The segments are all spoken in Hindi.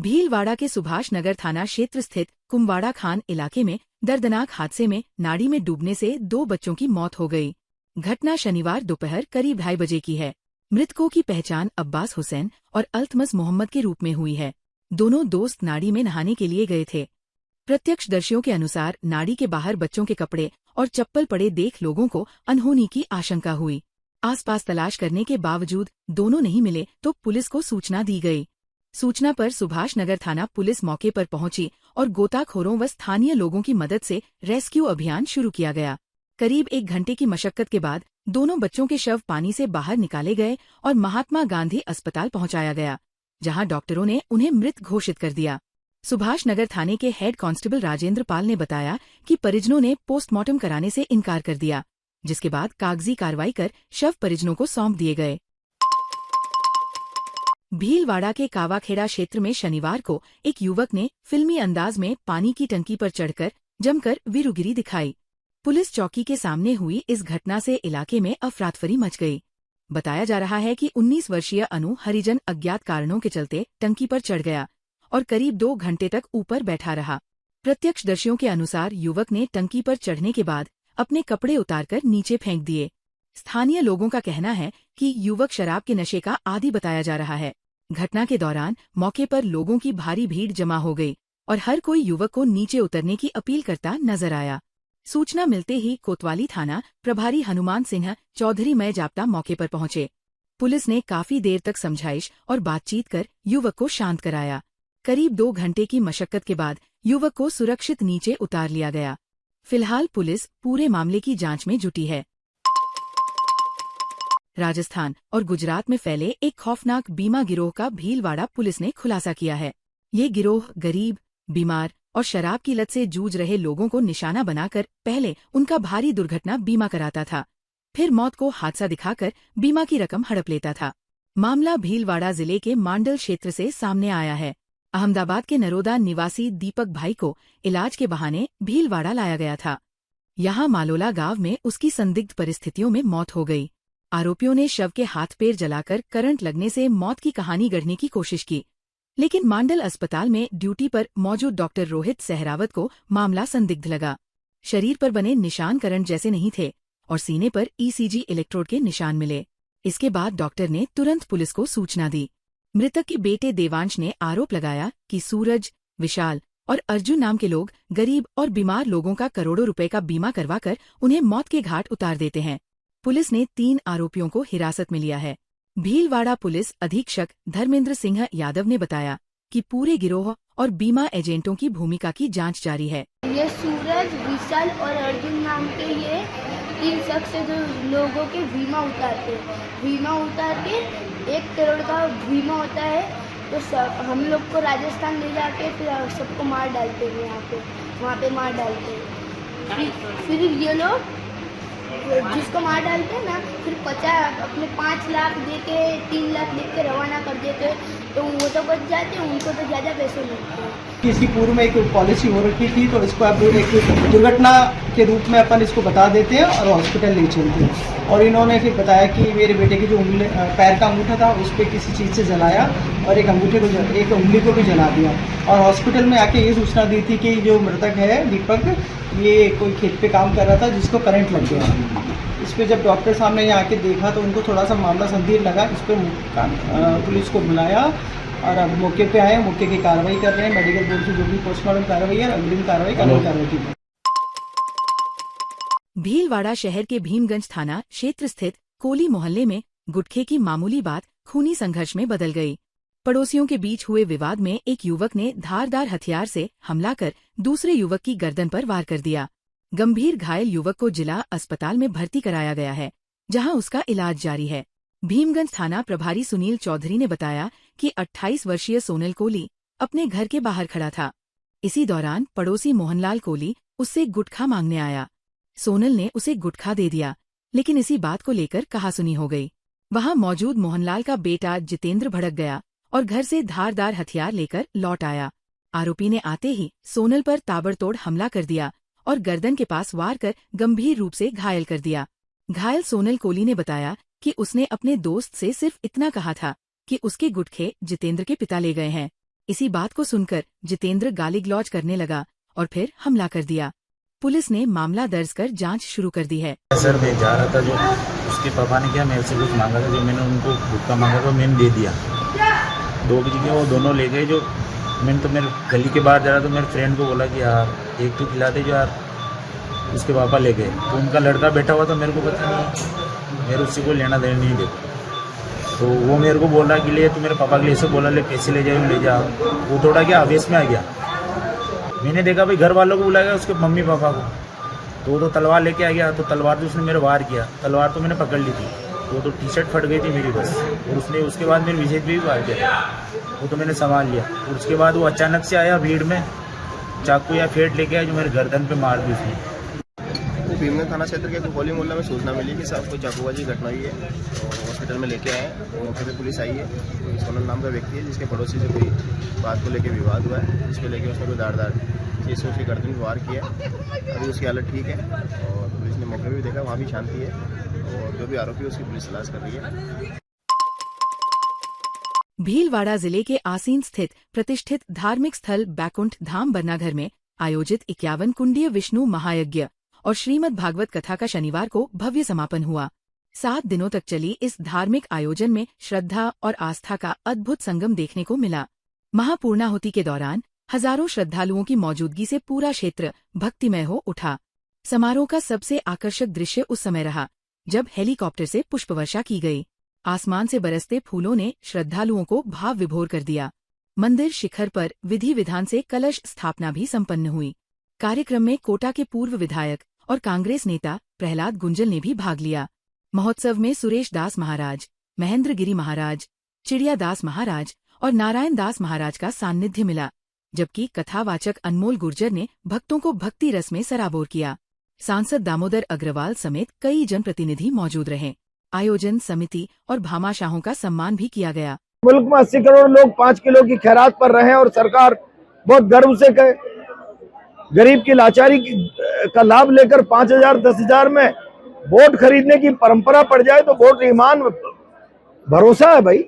भीलवाड़ा के सुभाष नगर थाना क्षेत्र स्थित कुम्बाड़ा खान इलाके में दर्दनाक हादसे में नाड़ी में डूबने से 2 बच्चों की मौत हो गई। घटना शनिवार दोपहर करीब 2:30 बजे की है। मृतकों की पहचान अब्बास हुसैन और अल्तमस मोहम्मद के रूप में हुई है। दोनों दोस्त नाड़ी में नहाने के लिए गए थे। प्रत्यक्षदर्शियों के अनुसार नाड़ी के बाहर बच्चों के कपड़े और चप्पल पड़े देख लोगों को अनहोनी की आशंका हुई। आसपास तलाश करने के बावजूद दोनों नहीं मिले तो पुलिस को सूचना दी गई। सूचना पर सुभाष नगर थाना पुलिस मौके पर पहुंची और गोताखोरों व स्थानीय लोगों की मदद से रेस्क्यू अभियान शुरू किया गया। करीब 1 घंटे की मशक्कत के बाद दोनों बच्चों के शव पानी से बाहर निकाले गए और महात्मा गांधी अस्पताल पहुंचाया गया, जहां डॉक्टरों ने उन्हें मृत घोषित कर दिया। सुभाष नगर थाने के हेड कांस्टेबल राजेंद्र पाल ने बताया कि परिजनों ने पोस्टमार्टम कराने से इनकार कर दिया, जिसके बाद कागजी कार्रवाई कर शव परिजनों को सौंप दिए गए। भीलवाड़ा के कावाखेड़ा क्षेत्र में शनिवार को एक युवक ने फिल्मी अंदाज में पानी की टंकी पर चढ़कर जमकर वीरगिरी दिखाई। पुलिस चौकी के सामने हुई इस घटना से इलाके में अफरातफरी मच गई। बताया जा रहा है कि 19 वर्षीय अनु हरिजन अज्ञात कारणों के चलते टंकी पर चढ़ गया और करीब 2 घंटे तक ऊपर बैठा रहा। प्रत्यक्षदर्शियों के अनुसार युवक ने टंकी पर चढ़ने के बाद अपने कपड़े उतारकर नीचे फेंक दिए। स्थानीय लोगों का कहना है कि युवक शराब के नशे का आदी बताया जा रहा है। घटना के दौरान मौके पर लोगों की भारी भीड़ जमा हो गई और हर कोई युवक को नीचे उतरने की अपील करता नजर आया। सूचना मिलते ही कोतवाली थाना प्रभारी हनुमान सिंह चौधरी मय जाप्ता मौके पर पहुंचे। पुलिस ने काफी देर तक समझाइश और बातचीत कर युवक को शांत कराया। करीब 2 घंटे की मशक्कत के बाद युवक को सुरक्षित नीचे उतार लिया गया। फिलहाल पुलिस पूरे मामले की जांच में जुटी है। राजस्थान और गुजरात में फैले एक खौफनाक बीमा गिरोह का भीलवाड़ा पुलिस ने खुलासा किया है। ये गिरोह गरीब, बीमार और शराब की लत से जूझ रहे लोगों को निशाना बनाकर पहले उनका भारी दुर्घटना बीमा कराता था, फिर मौत को हादसा दिखाकर बीमा की रकम हड़प लेता था। मामला भीलवाड़ा जिले के मांडल क्षेत्र से सामने आया है। अहमदाबाद के नरोदा निवासी दीपक भाई को इलाज के बहाने भीलवाड़ा लाया गया था। यहाँ मालोला गांव में उसकी संदिग्ध परिस्थितियों में मौत हो गई। आरोपियों ने शव के हाथ पैर जलाकर करंट लगने से मौत की कहानी गढ़ने की कोशिश की, लेकिन मांडल अस्पताल में ड्यूटी पर मौजूद डॉक्टर रोहित सहरावत को मामला संदिग्ध लगा। शरीर पर बने निशान करंट जैसे नहीं थे और सीने पर ईसीजी इलेक्ट्रोड के निशान मिले। इसके बाद डॉक्टर ने तुरंत पुलिस को सूचना दी। मृतक के बेटे देवांश ने आरोप लगाया कि सूरज, विशाल और अर्जुन नाम के लोग गरीब और बीमार लोगों का करोड़ों रुपए का बीमा करवाकर उन्हें मौत के घाट उतार देते हैं। पुलिस ने 3 आरोपियों को हिरासत में लिया है। भीलवाड़ा पुलिस अधीक्षक धर्मेंद्र सिंह यादव ने बताया कि पूरे गिरोह और बीमा एजेंटों की भूमिका की जांच जारी है। ये सूरज, विशाल और अर्जुन नाम के ये 3 शख्स जो लोगों के बीमा उतारते हैं। बीमा उतार के 1 करोड़ का बीमा होता है, तो सब हम लोग को राजस्थान ले जाके फिर सबको मार डालते हैं। वहाँ पे मार डालते हैं। फिर ये लोग जिसको मार डालते हैं ना, फिर 50 अपने 5 लाख दे के 3 लाख दे के रवाना कर देते हैं, तो वो तो बच जाते हैं, उनको तो ज़्यादा पैसे मिलते हैं। इसकी पूर्व में एक पॉलिसी हो रखी थी, तो इसको अब एक दुर्घटना के रूप में अपन इसको बता देते हैं और हॉस्पिटल ले चलते हैं। और इन्होंने फिर बताया कि मेरे बेटे की जो पैर का अंगूठा था उस पर किसी चीज़ से जलाया और एक उंगली को भी जला दिया। और हॉस्पिटल में आके ये सूचना दी थी कि जो मृतक है दीपक, ये कोई खेत पे काम कर रहा था जिसको करंट लग गया। इस पर जब डॉक्टर साहब ने यहाँ के देखा तो उनको थोड़ा सा मामला संदिग्ध लगा। इस पर पुलिस को बुलाया और अब मौके पे आए, मौके की कार्रवाई कर रहे हैं। मेडिकल बोर्ड से जो भी पोस्टमार्टम कार्रवाई है, अग्रिम कार्रवाई कानूनी कार्रवाई की है। भीलवाड़ा शहर के भीमगंज थाना क्षेत्र स्थित कोली मोहल्ले में गुटखे की मामूली बात खूनी संघर्ष में बदल गई। पड़ोसियों के बीच हुए विवाद में एक युवक ने धारदार हथियार से हमला कर दूसरे युवक की गर्दन पर वार कर दिया। गंभीर घायल युवक को जिला अस्पताल में भर्ती कराया गया है, जहां उसका इलाज जारी है। भीमगंज थाना प्रभारी सुनील चौधरी ने बताया कि 28 वर्षीय सोनल कोली अपने घर के बाहर खड़ा था। इसी दौरान पड़ोसी मोहनलाल कोली उससे गुटखा मांगने आया। सोनल ने उसे गुटखा दे दिया, लेकिन इसी बात को लेकर कहासुनी हो गई। वहां मौजूद मोहनलाल का बेटा जितेंद्र भड़क गया और घर से धारदार हथियार लेकर लौट आया। आरोपी ने आते ही सोनल पर ताबड़तोड़ हमला कर दिया और गर्दन के पास वार कर गंभीर रूप से घायल कर दिया। घायल सोनल कोली ने बताया कि उसने अपने दोस्त से सिर्फ इतना कहा था कि उसके गुटखे जितेंद्र के पिता ले गए हैं। इसी बात को सुनकर जितेंद्र गाली गलौज करने लगा और फिर हमला कर दिया। पुलिस ने मामला दर्ज कर जांच शुरू कर दी है। सर मैं जा रहा था, जो उसके पापा ने क्या मेरे से कुछ मांगा था, जो मैंने उनको भुट्टा मांगा था मैंने दे दिया। 2 बजे के वो दोनों ले गए। जो मैंने तो मेरे गली के बाहर जा रहा था, मेरे फ्रेंड को बोला कि यार एक तो खिलाते, जो यार उसके पापा ले गए। तो उनका लड़का बैठा हुआ था, मेरे को पता नहीं, मेरे उससे कोई लेना देना नहीं देता। तो वो मेरे को बोला कि ले, तो मेरे पापा के लिए ऐसे बोला, ले पैसे ले जाओ, ले जाओ। वो थोड़ा क्या आवेश में आ गया। मैंने देखा भाई घर वालों को बुलाया, उसके मम्मी पापा को, तो वो तो तलवार लेके आ गया। तो तलवार से उसने मेरे वार किया। तलवार तो मैंने पकड़ ली थी, वो तो टी शर्ट फट गई थी मेरी बस। और उसने उसके बाद मेरे विजय भी वार किया, वो तो मैंने संभाल लिया। और उसके बाद वो अचानक से आया भीड़ में, चाकू या फेट लेके आया, जो मेरे गर्दन पे मार दी उसने। भीमगंज थाना क्षेत्र के कोली मोहल्ला में सूचना मिली कि साहब कोई चाकूबाजी घटना हुई है, तो हॉस्पिटल में लेके आए। मौके पे पुलिस आई है। तो सोनल नाम का व्यक्ति है, जिसके पड़ोसी से कोई बात को लेकर विवाद हुआ है, जिसको लेकर उसने कोई दार चीज़ से उसके गर्दन में वार किया। अभी उसकी हालत ठीक है और पुलिस ने मौके पर भी देखा, वहाँ भी शांति है। और जो भी आरोपी उसकी पुलिस तलाश कर रही है। भीलवाड़ा जिले के आसीन स्थित प्रतिष्ठित धार्मिक स्थल बैकुंठ धाम बरनाघर में आयोजित 51 कुंडीय विष्णु महायज्ञ और श्रीमद् भागवत कथा का शनिवार को भव्य समापन हुआ। 7 दिनों तक चली इस धार्मिक आयोजन में श्रद्धा और आस्था का अद्भुत संगम देखने को मिला। महापूर्णाहुति के दौरान हजारों श्रद्धालुओं की मौजूदगी से पूरा क्षेत्र भक्तिमय हो उठा। समारोह का सबसे आकर्षक दृश्य उस समय रहा जब हेलीकॉप्टर से पुष्पवर्षा की गई। आसमान से बरसते फूलों ने श्रद्धालुओं को भाव विभोर कर दिया। मंदिर शिखर पर विधि विधान से कलश स्थापना भी संपन्न हुई। कार्यक्रम में कोटा के पूर्व विधायक और कांग्रेस नेता प्रहलाद गुंजल ने भी भाग लिया। महोत्सव में सुरेश दास महाराज, महेंद्र गिरी महाराज, चिड़िया दास महाराज और नारायण दास महाराज का सान्निध्य मिला, जबकि कथावाचक अनमोल गुर्जर ने भक्तों को भक्ति रस में सराबोर किया। सांसद दामोदर अग्रवाल समेत कई जनप्रतिनिधि मौजूद रहे। आयोजन समिति और भामाशाहों का सम्मान भी किया गया। मुल्क में 80 करोड़ लोग 5 किलो की खैरात पर रहे और सरकार बहुत गर्व से कहे, गरीब की लाचारी का लाभ लेकर 5,000 10,000 में वोट खरीदने की परंपरा पड़ जाए तो वोट ईमान भरोसा है भाई।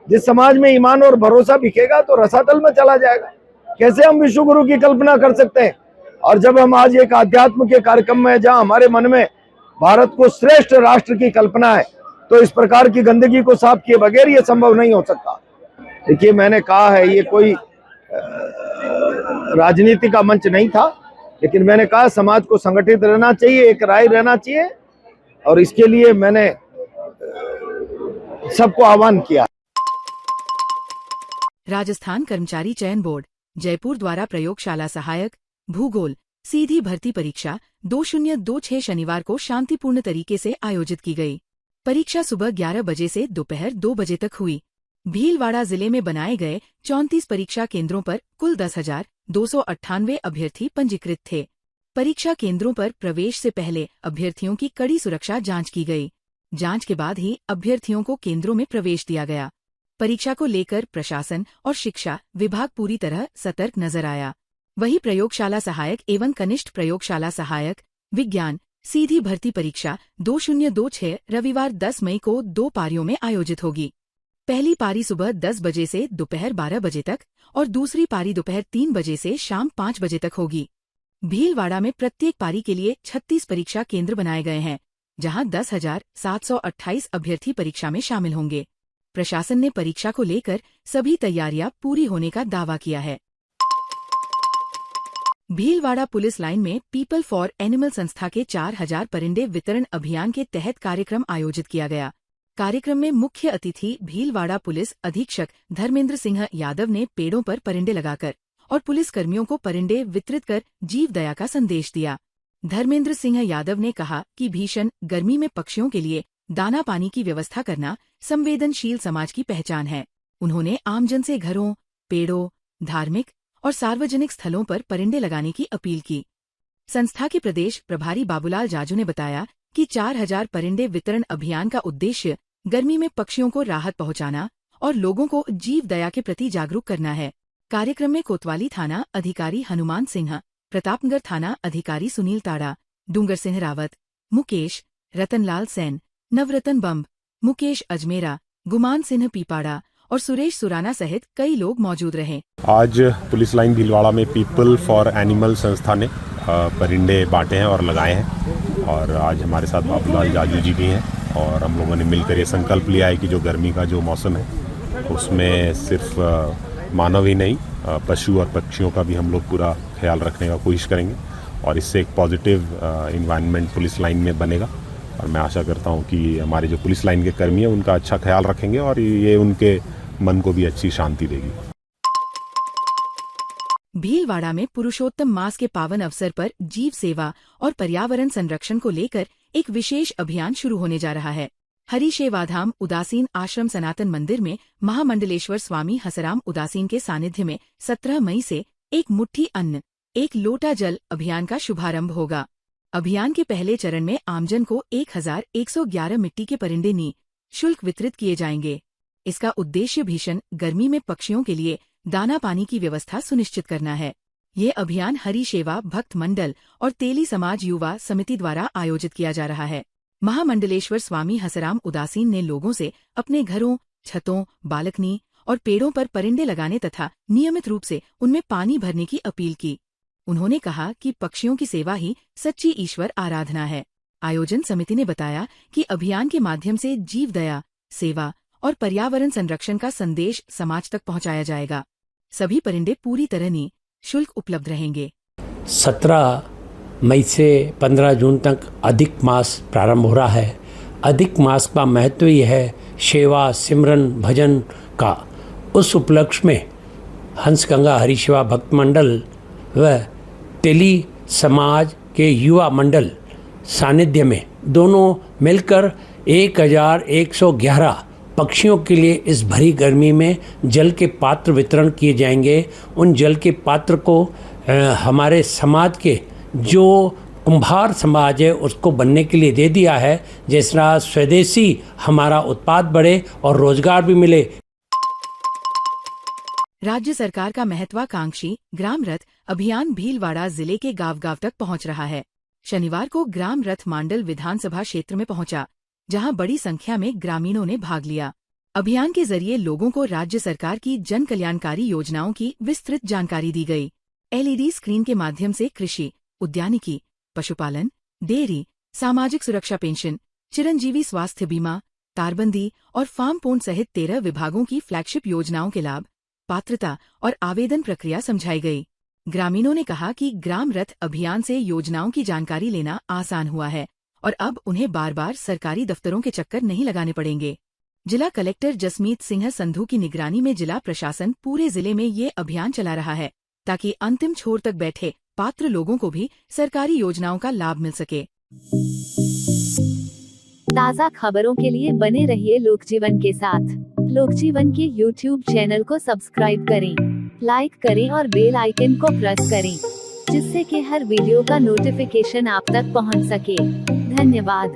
जिस समाज में ईमान और भरोसा बिकेगा तो रसातल में चला जाएगा। कैसे हम विश्व गुरु की कल्पना कर सकते हैं? और जब हम आज एक आध्यात्म के कार्यक्रम में जहां हमारे मन में भारत को श्रेष्ठ राष्ट्र की कल्पना है, तो इस प्रकार की गंदगी को साफ किए बगैर ये संभव नहीं हो सकता। देखिए, मैंने कहा है ये कोई राजनीति का मंच नहीं था, लेकिन मैंने कहा समाज को संगठित रहना चाहिए, एक राय रहना चाहिए, और इसके लिए मैंने सबको आह्वान किया। राजस्थान कर्मचारी चयन बोर्ड जयपुर द्वारा प्रयोगशाला सहायक भूगोल सीधी भर्ती परीक्षा 2026 शनिवार को शांतिपूर्ण तरीके से आयोजित की गई। परीक्षा सुबह 11 बजे से दोपहर 2 बजे तक हुई। भीलवाड़ा जिले में बनाए गए 34 परीक्षा केंद्रों पर कुल 10,298 अभ्यर्थी पंजीकृत थे। परीक्षा केंद्रों पर प्रवेश से पहले अभ्यर्थियों की कड़ी सुरक्षा जांच की गई। जांच के बाद ही अभ्यर्थियों को केंद्रों में प्रवेश दिया गया। परीक्षा को लेकर प्रशासन और शिक्षा विभाग पूरी तरह सतर्क नजर आया। वहीं प्रयोगशाला सहायक एवं कनिष्ठ प्रयोगशाला सहायक विज्ञान सीधी भर्ती परीक्षा 2026 रविवार 10 मई को 2 पारियों में आयोजित होगी। पहली पारी सुबह 10 बजे से दोपहर 12 बजे तक और दूसरी पारी दोपहर 3 बजे से शाम 5 बजे तक होगी। भीलवाड़ा में प्रत्येक पारी के लिए 36 परीक्षा केंद्र बनाए गए हैं, जहां 10,728 अभ्यर्थी परीक्षा में शामिल होंगे। प्रशासन ने परीक्षा को लेकर सभी तैयारियां पूरी होने का दावा किया है। भीलवाड़ा पुलिस लाइन में पीपल फॉर एनिमल संस्था के 4,000 परिंदे वितरण अभियान के तहत कार्यक्रम आयोजित किया गया। कार्यक्रम में मुख्य अतिथि भीलवाड़ा पुलिस अधीक्षक धर्मेंद्र सिंह यादव ने पेड़ों पर परिंदे लगाकर और पुलिस कर्मियों को परिंदे वितरित कर जीव दया का संदेश दिया। धर्मेंद्र सिंह यादव ने कहा कि भीषण गर्मी में पक्षियों के लिए दाना पानी की व्यवस्था करना संवेदनशील समाज की पहचान है। उन्होंने आमजन से घरों, पेड़ों, धार्मिक और सार्वजनिक स्थलों पर परिंदे लगाने की अपील की। संस्था के प्रदेश प्रभारी बाबूलाल जाजू ने बताया कि 4,000 परिंदे वितरण अभियान का उद्देश्य गर्मी में पक्षियों को राहत पहुंचाना और लोगों को जीव दया के प्रति जागरूक करना है। कार्यक्रम में कोतवाली थाना अधिकारी हनुमान सिंह, प्रतापनगर थाना अधिकारी सुनील ताड़ा, डूंगर सिंह रावत, मुकेश, रतनलाल सेन, नवरतन बम्ब, मुकेश अजमेरा, गुमान सिंह पीपाड़ा और सुरेश सुराना सहित कई लोग मौजूद रहे। आज पुलिस लाइन भीलवाड़ा में पीपल फॉर एनिमल संस्था ने परिंदे बांटे हैं और लगाए हैं, और आज हमारे साथ बाबूलाल जाजू जी भी हैं, और हम लोगों ने मिलकर ये संकल्प लिया है कि जो गर्मी का जो मौसम है उसमें सिर्फ मानव ही नहीं, पशु और पक्षियों का भी हम लोग पूरा ख्याल रखने का कोशिश करेंगे, और इससे एक पॉजिटिव इन्वायरमेंट पुलिस लाइन में बनेगा। और मैं आशा करता हूँ कि हमारे जो पुलिस लाइन के कर्मी हैं उनका अच्छा ख्याल रखेंगे, और ये उनके मन को भी अच्छी शांति देगी। भीलवाड़ा में पुरुषोत्तम मास के पावन अवसर पर जीव सेवा और पर्यावरण संरक्षण को लेकर एक विशेष अभियान शुरू होने जा रहा है। हरिशेवाधाम उदासीन आश्रम सनातन मंदिर में महामंडलेश्वर स्वामी हसराम उदासीन के सानिध्य में 17 मई से एक मुट्ठी अन्न, एक लोटा जल अभियान का शुभारंभ होगा। अभियान के पहले चरण में आमजन को 1111 मिट्टी के परिंदे निःशुल्क वितरित किए जाएंगे। इसका उद्देश्य भीषण गर्मी में पक्षियों के लिए दाना पानी की व्यवस्था सुनिश्चित करना है। ये अभियान हरि सेवा भक्त मंडल और तेली समाज युवा समिति द्वारा आयोजित किया जा रहा है। महामंडलेश्वर स्वामी हसराम उदासीन ने लोगों से अपने घरों, छतों, बालकनी और पेड़ों पर परिंदे लगाने तथा नियमित रूप से उनमें पानी भरने की अपील की। उन्होंने कहा कि पक्षियों की सेवा ही सच्ची ईश्वर आराधना है। आयोजन समिति ने बताया कि अभियान के माध्यम से जीव दया, सेवा और पर्यावरण संरक्षण का संदेश समाज तक पहुंचाया जाएगा। सभी परिंदे पूरी तरह निःशुल्क उपलब्ध रहेंगे। 17 मई से 15 जून तक अधिक मास प्रारंभ हो रहा है। अधिक मास का महत्व ही है सेवा, सिमरन, भजन का। उस उपलक्ष्य में हंसगंगा हरिसेवा भक्त मंडल व तेली समाज के युवा मंडल सानिध्य में दोनों मिलकर 1111 पक्षियों के लिए इस भरी गर्मी में जल के पात्र वितरण किए जाएंगे। उन जल के पात्र को हमारे समाज के जो कुंभार समाज है उसको बनने के लिए दे दिया है, जिस तरह स्वदेशी हमारा उत्पाद बढ़े और रोजगार भी मिले। राज्य सरकार का महत्वाकांक्षी ग्राम रथ अभियान भीलवाड़ा जिले के गांव-गांव तक पहुंच रहा है। शनिवार को ग्राम रथ मांडल विधानसभा क्षेत्र में पहुंचा, जहां बड़ी संख्या में ग्रामीणों ने भाग लिया। अभियान के जरिए लोगों को राज्य सरकार की जन कल्याणकारी योजनाओं की विस्तृत जानकारी दी गई। LED स्क्रीन के माध्यम से कृषि, उद्यानिकी, पशुपालन, डेयरी, सामाजिक सुरक्षा पेंशन, चिरंजीवी स्वास्थ्य बीमा, तारबंदी और फार्म पोन सहित 13 विभागों की फ्लैगशिप योजनाओं के लाभ, पात्रता और आवेदन प्रक्रिया समझाई गई। ग्रामीणों ने कहा कि ग्राम रथ अभियान से योजनाओं की जानकारी लेना आसान हुआ है और अब उन्हें बार बार सरकारी दफ्तरों के चक्कर नहीं लगाने पड़ेंगे। जिला कलेक्टर जसमीत सिंह संधू की निगरानी में जिला प्रशासन पूरे जिले में ये अभियान चला रहा है, ताकि अंतिम छोर तक बैठे पात्र लोगों को भी सरकारी योजनाओं का लाभ मिल सके। ताज़ा खबरों के लिए बने रहिए लोकजीवन के साथ। लोकजीवन के YouTube चैनल को सब्सक्राइब करें, लाइक करें और बेल आइकन को प्रेस करें, जिससे कि हर वीडियो का नोटिफिकेशन आप तक पहुंच सके। धन्यवाद।